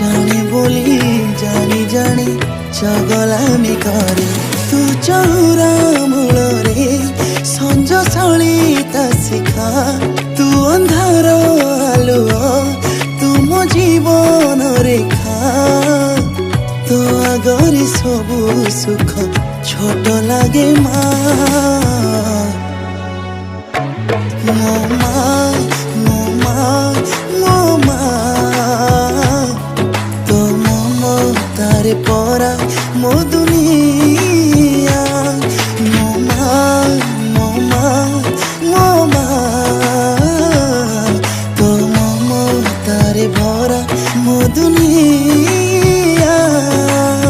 জানি বলি জানি জানি চগলামি করে তু চৌরা মূଳରେ সঞ্জ সଳିତା শিখা তু ଅନ୍ଧାର আলুଅ তুম জীবন রেখা তো আগরে সবু সুখ ছোট লাগে মা ମୋ ମା ମୋ ମା ମୋ ମା ତୋ ମମତାରେ ପରା ମୋ ଦୁନିଆ